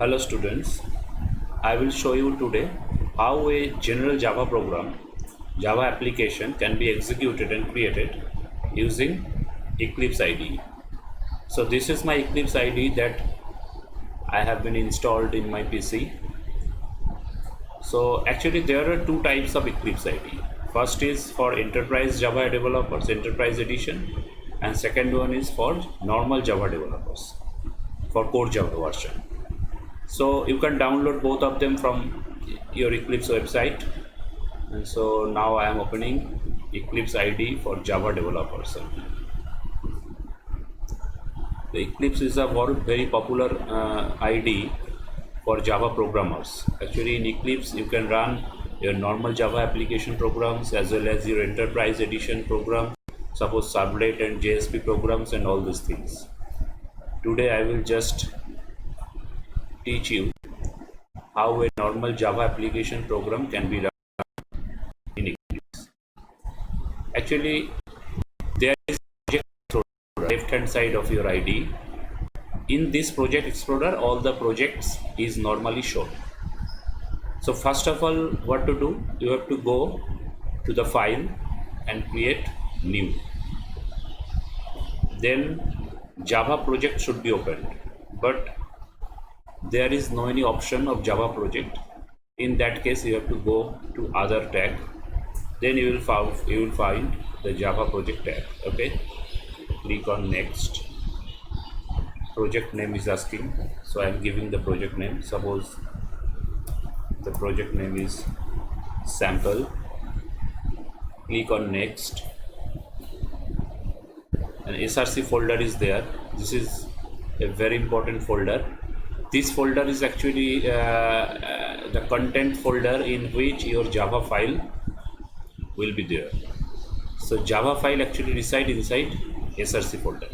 Hello students, I will show you today how a general Java program, Java application can be executed and created using Eclipse IDE. So this is my Eclipse IDE that I have been installed in my PC. So actually there are two types of Eclipse IDE. First is for enterprise Java developers, enterprise edition, and second one is for normal Java developers, for core Java version. So you can download both of them from your Eclipse website. And so now I am opening Eclipse IDE for Java developers. The Eclipse is a very popular IDE for Java programmers. Actually in Eclipse you can run your normal Java application programs as well as your enterprise edition program, suppose servlet and JSP programs and all these things. Today I will just teach you how a normal Java application program can be run in Eclipse. Actually, there is Project Explorer, left hand side of your IDE. In this Project Explorer, all the projects is normally shown. So first of all, what to do? You have to go to the file and create new. Then Java project should be opened, but there is no any option of Java project. In that case, you have to go to other tag. Then you will find the Java project tab. Okay, click on next. Project name is asking, so I am giving the project name. Suppose the project name is sample. Click on next. An src folder is there. This is a very important folder. This folder is actually the content folder in which your Java file will be there. So Java file actually resides inside src folder.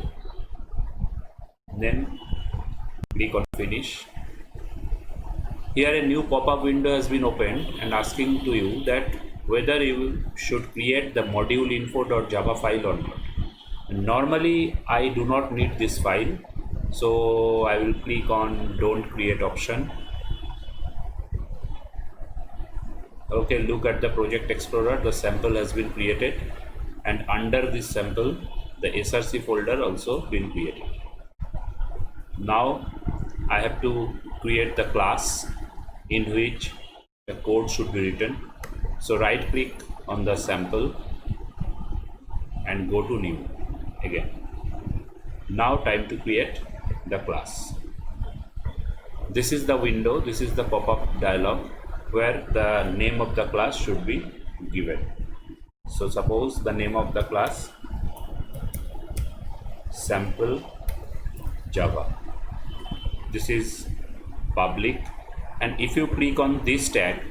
Then click on finish. Here a new pop-up window has been opened and asking to you that whether you should create the module info.java file or not. Normally I do not need this file, so I will click on don't create option. Okay, look at the Project Explorer, the sample has been created, and under this sample the src folder also been created. Now I have to create the class in which the code should be written. So right click on the sample and go to new again. Now time to create the class. This is the window, this is the pop-up dialog where the name of the class should be given. So suppose the name of the class sample Java. This is public, and if you click on this tag,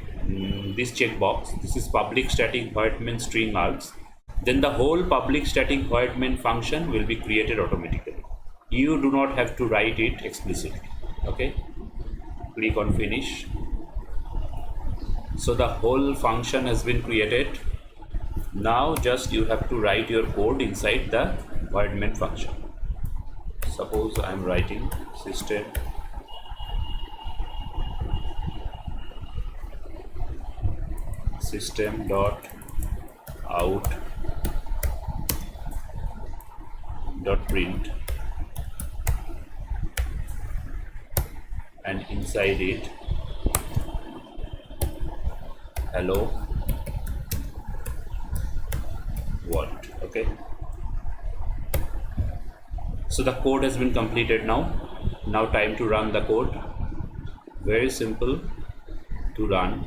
this checkbox, this is public static void main string args, then the whole public static void main function will be created automatically. You do not have to write it explicitly. Okay, click on finish. So the whole function has been created. Now just you have to write your code inside the void main function. Suppose I am writing system dot out dot print, and inside it hello world. Okay, so the code has been completed. Now time to run the code. Very simple to run.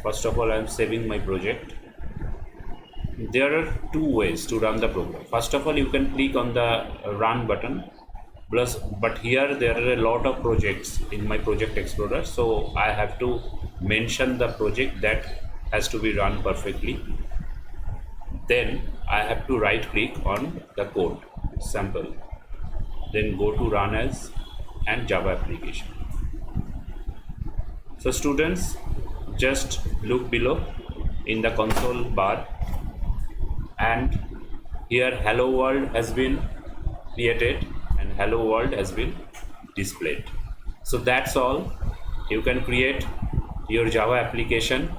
First of all, I am saving my project. There are two ways to run the program. First of all, you can click on the run button, but here there are a lot of projects in my Project Explorer, so I have to mention the project that has to be run perfectly. Then I have to right click on the code sample, then go to run as and Java application. So students, just look below in the console bar, and here hello world has been created and hello world has been displayed. So that's all. You can create your Java application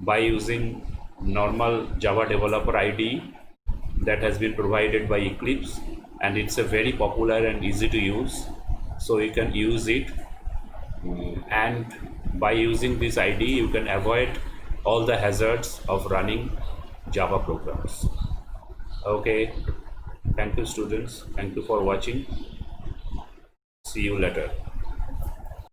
by using normal Java developer IDE that has been provided by Eclipse, and it's a very popular and easy to use, so you can use it. And by using this IDE you can avoid all the hazards of running Java programs. Okay, thank you students, thank you for watching, see you later.